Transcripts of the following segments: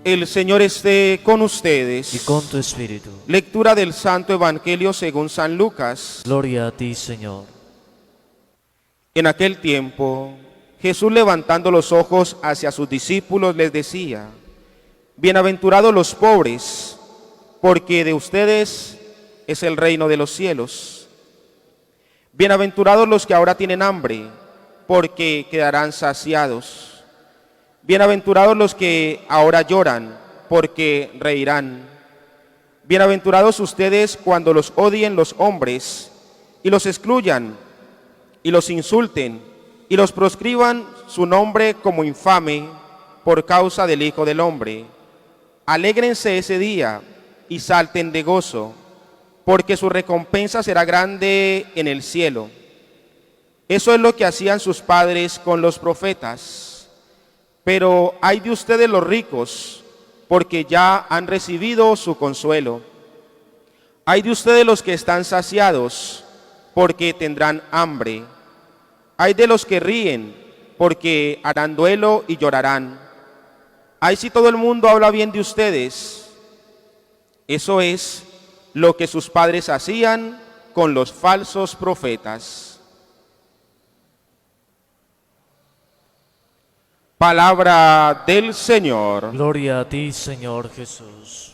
El Señor esté con ustedes. Y con tu espíritu. Lectura del Santo Evangelio según San Lucas. Gloria a ti, Señor. En aquel tiempo, Jesús, levantando los ojos hacia sus discípulos, les decía: Bienaventurados los pobres, porque de ustedes es el reino de los cielos. Bienaventurados los que ahora tienen hambre, porque quedarán saciados. Bienaventurados los que ahora lloran, porque reirán. Bienaventurados ustedes cuando los odien los hombres, y los excluyan, y los insulten, y los proscriban su nombre como infame, por causa del Hijo del Hombre. Alégrense ese día, y salten de gozo, porque su recompensa será grande en el cielo. Eso es lo que hacían sus padres con los profetas. Pero ay de ustedes los ricos, porque ya han recibido su consuelo. Ay de ustedes los que están saciados, porque tendrán hambre. Ay de los que ríen, porque harán duelo y llorarán. Ay si todo el mundo habla bien de ustedes. Eso es lo que sus padres hacían con los falsos profetas. Palabra del Señor. Gloria a ti, Señor Jesús.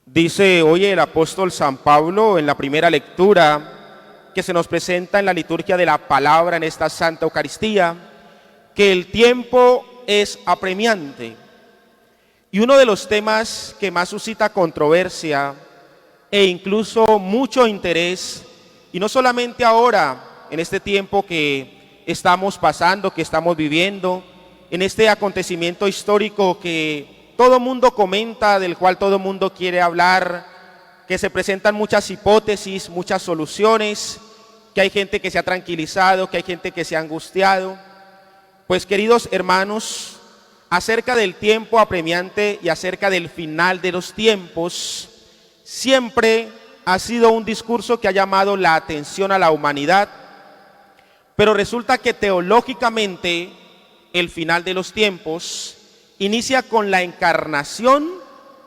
Dice hoy el apóstol San Pablo en la primera lectura que se nos presenta en la liturgia de la palabra en esta Santa Eucaristía, que el tiempo es apremiante. Y uno de los temas que más suscita controversia e incluso mucho interés, y no solamente ahora, en este tiempo que estamos pasando, que estamos viviendo, en este acontecimiento histórico que todo mundo comenta, del cual todo mundo quiere hablar, que se presentan muchas hipótesis, muchas soluciones, que hay gente que se ha tranquilizado, que hay gente que se ha angustiado. Pues queridos hermanos, acerca del tiempo apremiante y acerca del final de los tiempos, siempre ha sido un discurso que ha llamado la atención a la humanidad. Pero resulta que teológicamente el final de los tiempos inicia con la encarnación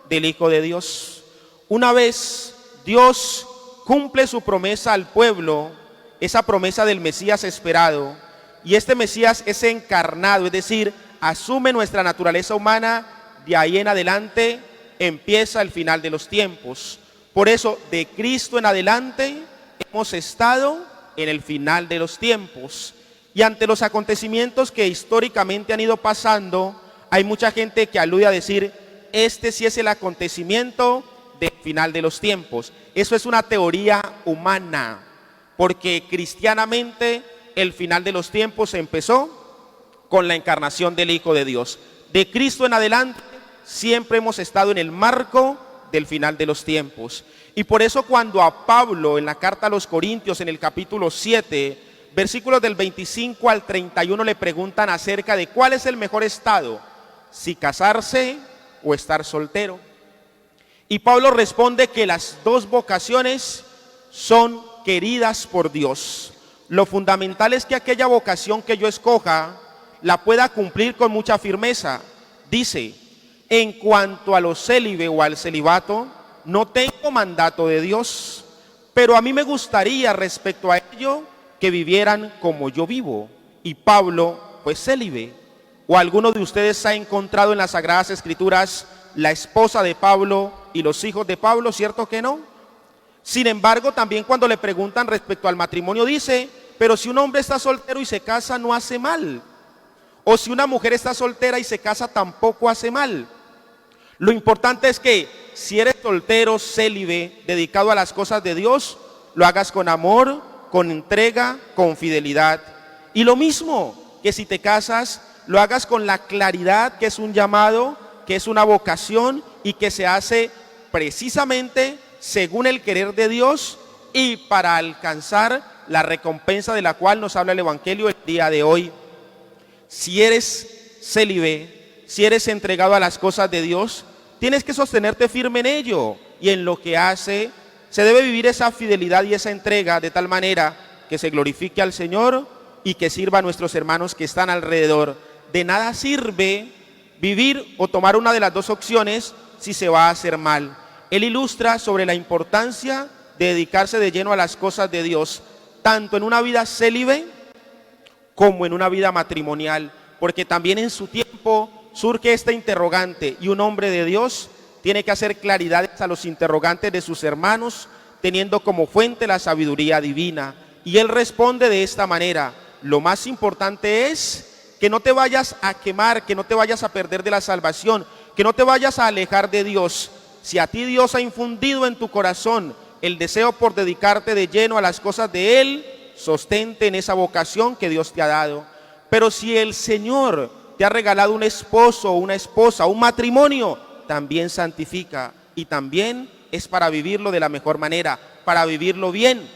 del Hijo de Dios. Una vez Dios cumple su promesa al pueblo, esa promesa del Mesías esperado, y este Mesías es encarnado, es decir, asume nuestra naturaleza humana, de ahí en adelante empieza el final de los tiempos. Por eso, de Cristo en adelante hemos estado en el final de los tiempos, y ante los acontecimientos que históricamente han ido pasando, hay mucha gente que alude a decir: este sí es el acontecimiento del final de los tiempos. Eso es una teoría humana, porque cristianamente el final de los tiempos empezó con la encarnación del Hijo de Dios. De Cristo en adelante siempre hemos estado en el marco del final de los tiempos. Y por eso cuando a Pablo en la carta a los Corintios en el capítulo 7, versículos del 25 al 31 le preguntan acerca de cuál es el mejor estado, si casarse o estar soltero. Y Pablo responde que las dos vocaciones son queridas por Dios. Lo fundamental es que aquella vocación que yo escoja la pueda cumplir con mucha firmeza. Dice: en cuanto a lo célibe o al celibato, no tengo mandato de Dios, pero a mí me gustaría respecto a ello que vivieran como yo vivo. Y Pablo fue célibe. ¿O alguno de ustedes ha encontrado en las Sagradas Escrituras la esposa de Pablo y los hijos de Pablo? ¿Cierto que no? Sin embargo, también cuando le preguntan respecto al matrimonio dice: pero si un hombre está soltero y se casa, no hace mal. O si una mujer está soltera y se casa, tampoco hace mal. Lo importante es que si eres soltero, célibe, dedicado a las cosas de Dios, lo hagas con amor, con entrega, con fidelidad. Y lo mismo que si te casas, lo hagas con la claridad que es un llamado, que es una vocación y que se hace precisamente según el querer de Dios y para alcanzar la recompensa de la cual nos habla el Evangelio el día de hoy. Si eres célibe, si eres entregado a las cosas de Dios, tienes que sostenerte firme en ello, y en lo que hace se debe vivir esa fidelidad y esa entrega de tal manera que se glorifique al Señor y que sirva a nuestros hermanos que están alrededor. De nada sirve vivir o tomar una de las dos opciones si se va a hacer mal. Él ilustra sobre la importancia de dedicarse de lleno a las cosas de Dios, tanto en una vida célibe como en una vida matrimonial, porque también en su tiempo surge este interrogante y un hombre de Dios tiene que hacer claridades a los interrogantes de sus hermanos, teniendo como fuente la sabiduría divina. Y él responde de esta manera: lo más importante es que no te vayas a quemar, que no te vayas a perder de la salvación, que no te vayas a alejar de Dios. Si a ti Dios ha infundido en tu corazón el deseo por dedicarte de lleno a las cosas de Él, sostente en esa vocación que Dios te ha dado. Pero si el Señor te ha regalado un esposo, una esposa, un matrimonio, también santifica, y también es para vivirlo de la mejor manera, para vivirlo bien.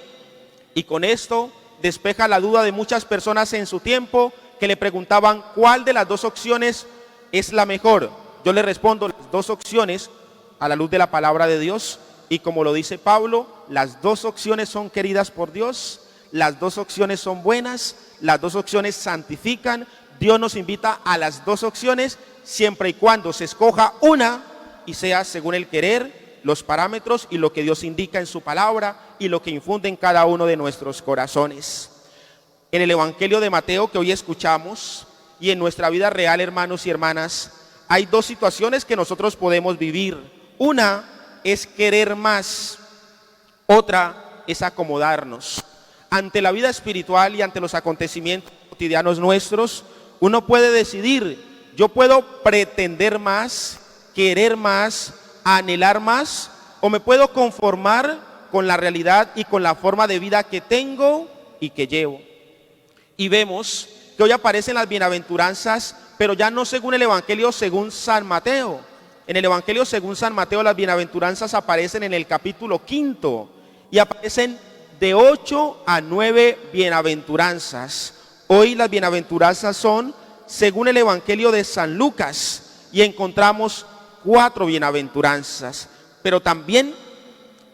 Y con esto despeja la duda de muchas personas en su tiempo que le preguntaban cuál de las dos opciones es la mejor. Yo le respondo: las dos opciones a la luz de la palabra de Dios, y como lo dice Pablo, las dos opciones son queridas por Dios, las dos opciones son buenas, las dos opciones santifican. Dios nos invita a las dos opciones siempre y cuando se escoja una y sea según el querer, los parámetros y lo que Dios indica en su palabra y lo que infunde en cada uno de nuestros corazones. En el Evangelio de Mateo que hoy escuchamos y en nuestra vida real, hermanos y hermanas, hay dos situaciones que nosotros podemos vivir. Una es querer más, otra es acomodarnos. Ante la vida espiritual y ante los acontecimientos cotidianos nuestros, uno puede decidir: yo puedo pretender más, querer más, anhelar más, o me puedo conformar con la realidad y con la forma de vida que tengo y que llevo. Y vemos que hoy aparecen las bienaventuranzas, pero ya no según el Evangelio según San Mateo. En el Evangelio según San Mateo las bienaventuranzas aparecen en el capítulo 5 y aparecen de 8 a 9 bienaventuranzas. Hoy las bienaventuranzas son según el Evangelio de San Lucas y encontramos 4 bienaventuranzas, pero también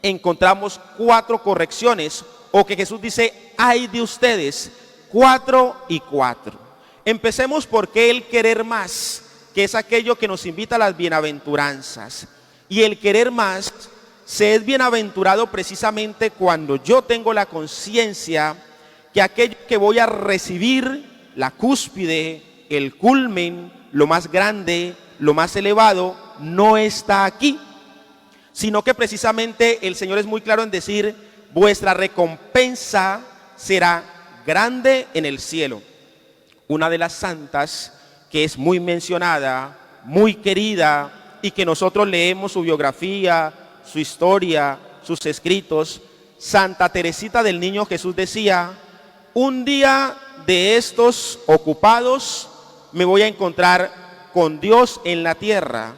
encontramos 4 correcciones, o que Jesús dice: ay de ustedes, 4 y 4. Empecemos por qué el querer más, que es aquello que nos invita a las bienaventuranzas. Y el querer más se es bienaventurado precisamente cuando yo tengo la conciencia que aquello que voy a recibir, la cúspide, el culmen, lo más grande, lo más elevado, no está aquí, sino que precisamente el Señor es muy claro en decir: vuestra recompensa será grande en el cielo. Una de las santas que es muy mencionada, muy querida, y que nosotros leemos su biografía, su historia, sus escritos, Santa Teresita del Niño Jesús decía: un día de estos ocupados me voy a encontrar con Dios en la tierra.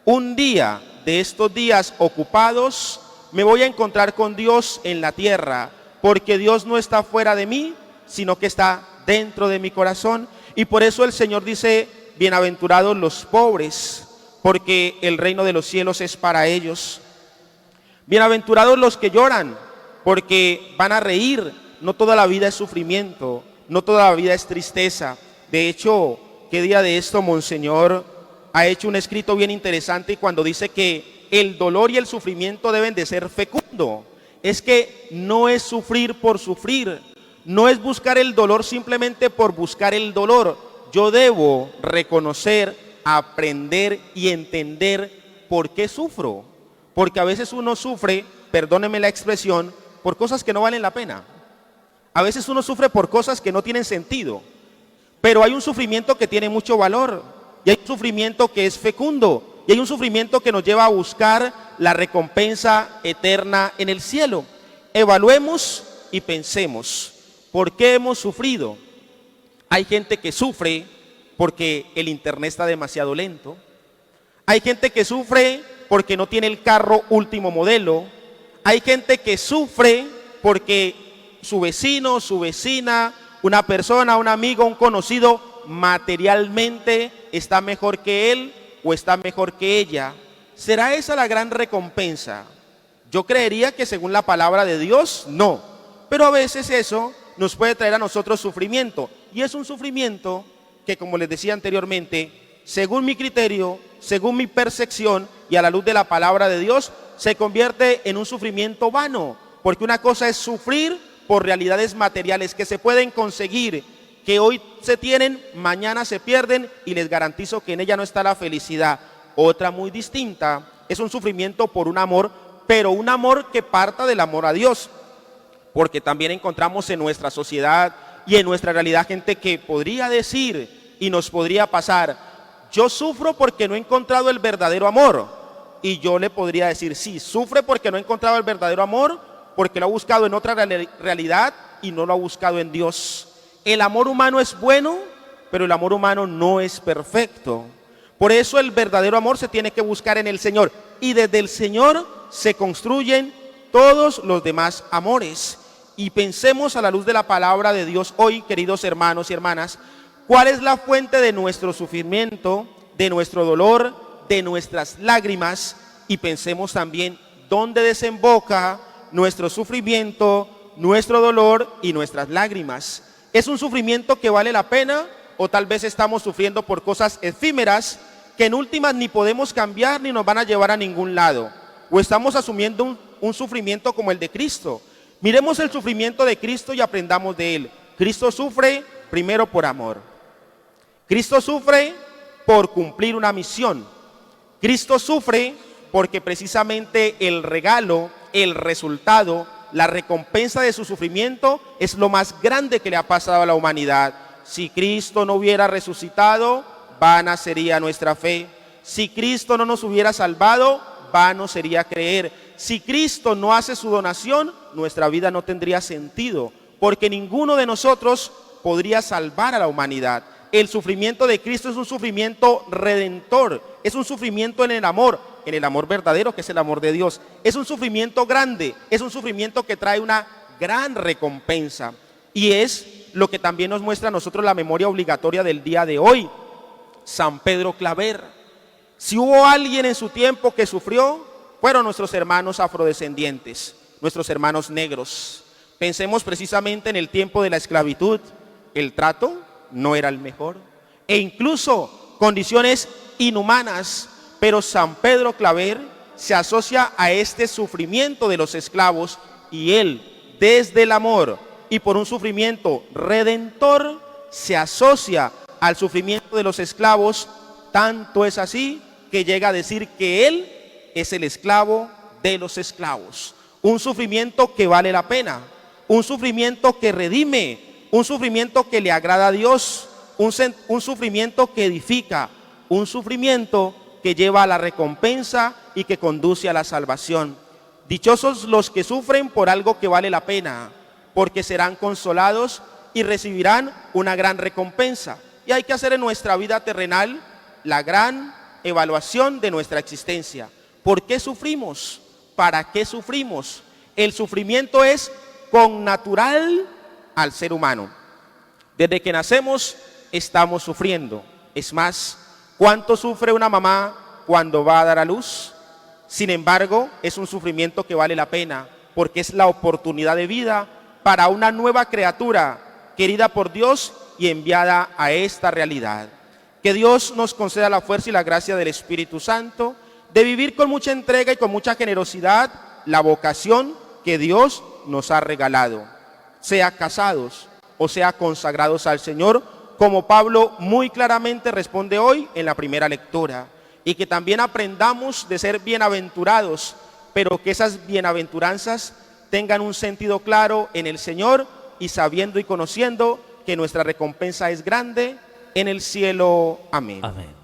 Un día de estos días ocupados me voy a encontrar con Dios en la tierra, porque Dios no está fuera de mí, sino que está dentro de mi corazón. Y por eso el Señor dice: bienaventurados los pobres, porque el reino de los cielos es para ellos. Bienaventurados los que lloran, porque van a reír. No toda la vida es sufrimiento, no toda la vida es tristeza. De hecho, ¿qué día de esto Monseñor ha hecho un escrito bien interesante cuando dice que el dolor y el sufrimiento deben de ser fecundo? Es que no es sufrir por sufrir, no es buscar el dolor simplemente por buscar el dolor. Yo debo reconocer, aprender y entender por qué sufro. Porque a veces uno sufre, perdónenme la expresión, por cosas que no valen la pena. A veces uno sufre por cosas que no tienen sentido. Pero hay un sufrimiento que tiene mucho valor. Y hay un sufrimiento que es fecundo. Y hay un sufrimiento que nos lleva a buscar la recompensa eterna en el cielo. Evaluemos y pensemos: ¿por qué hemos sufrido? Hay gente que sufre porque el internet está demasiado lento. Hay gente que sufre porque no tiene el carro último modelo. Hay gente que sufre porque su vecino, su vecina, una persona, un amigo, un conocido, materialmente está mejor que él o está mejor que ella. ¿Será esa la gran recompensa? Yo creería que según la palabra de Dios, no. Pero a veces eso nos puede traer a nosotros sufrimiento. Y es un sufrimiento que, como les decía anteriormente, según mi criterio, según mi percepción y a la luz de la palabra de Dios, se convierte en un sufrimiento vano. Porque una cosa es sufrir por realidades materiales que se pueden conseguir, que hoy se tienen, mañana se pierden, y les garantizo que en ella no está la felicidad. Otra muy distinta es un sufrimiento por un amor, pero un amor que parta del amor a Dios. Porque también encontramos en nuestra sociedad y en nuestra realidad gente que podría decir y nos podría pasar: yo sufro porque no he encontrado el verdadero amor. Y yo le podría decir: sí, sufre porque no ha encontrado el verdadero amor, porque lo ha buscado en otra realidad y no lo ha buscado en Dios. El amor humano es bueno, pero el amor humano no es perfecto. Por eso el verdadero amor se tiene que buscar en el Señor, y desde el Señor se construyen todos los demás amores. Y pensemos a la luz de la palabra de Dios hoy, queridos hermanos y hermanas, cuál es la fuente de nuestro sufrimiento, de nuestro dolor, de nuestras lágrimas, y pensemos también dónde desemboca nuestro sufrimiento, nuestro dolor y nuestras lágrimas. ¿Es un sufrimiento que vale la pena, o tal vez estamos sufriendo por cosas efímeras que en últimas ni podemos cambiar ni nos van a llevar a ningún lado? ¿O estamos asumiendo un sufrimiento como el de Cristo? Miremos el sufrimiento de Cristo y aprendamos de él. Cristo sufre primero por amor. Cristo sufre por cumplir una misión. Cristo sufre porque precisamente el regalo, el resultado, la recompensa de su sufrimiento es lo más grande que le ha pasado a la humanidad. Si Cristo no hubiera resucitado, vana sería nuestra fe. Si Cristo no nos hubiera salvado, vano sería creer. Si Cristo no hace su donación, nuestra vida no tendría sentido, porque ninguno de nosotros podría salvar a la humanidad. El sufrimiento de Cristo es un sufrimiento redentor, es un sufrimiento en el amor verdadero, que es el amor de Dios. Es un sufrimiento grande, es un sufrimiento que trae una gran recompensa. Y es lo que también nos muestra a nosotros la memoria obligatoria del día de hoy. San Pedro Claver. Si hubo alguien en su tiempo que sufrió, fueron nuestros hermanos afrodescendientes, nuestros hermanos negros. Pensemos precisamente en el tiempo de la esclavitud. El trato no era el mejor, e incluso condiciones inhumanas. Pero San Pedro Claver se asocia a este sufrimiento de los esclavos, y él, desde el amor y por un sufrimiento redentor, se asocia al sufrimiento de los esclavos. Tanto es así que llega a decir que él es el esclavo de los esclavos. Un sufrimiento que vale la pena, un sufrimiento que redime, un sufrimiento que le agrada a Dios, un sufrimiento que edifica, un sufrimiento que lleva a la recompensa y que conduce a la salvación. Dichosos los que sufren por algo que vale la pena, porque serán consolados y recibirán una gran recompensa. Y hay que hacer en nuestra vida terrenal la gran evaluación de nuestra existencia. ¿Por qué sufrimos? ¿Para qué sufrimos? El sufrimiento es connatural al ser humano. Desde que nacemos estamos sufriendo. Es más, ¿cuánto sufre una mamá cuando va a dar a luz? Sin embargo, es un sufrimiento que vale la pena, porque es la oportunidad de vida para una nueva criatura querida por Dios y enviada a esta realidad. Que Dios nos conceda la fuerza y la gracia del Espíritu Santo de vivir con mucha entrega y con mucha generosidad la vocación que Dios nos ha regalado, sea casados o sea consagrados al Señor, como Pablo muy claramente responde hoy en la primera lectura. Y que también aprendamos de ser bienaventurados, pero que esas bienaventuranzas tengan un sentido claro en el Señor, y sabiendo y conociendo que nuestra recompensa es grande en el cielo. Amén. Amén.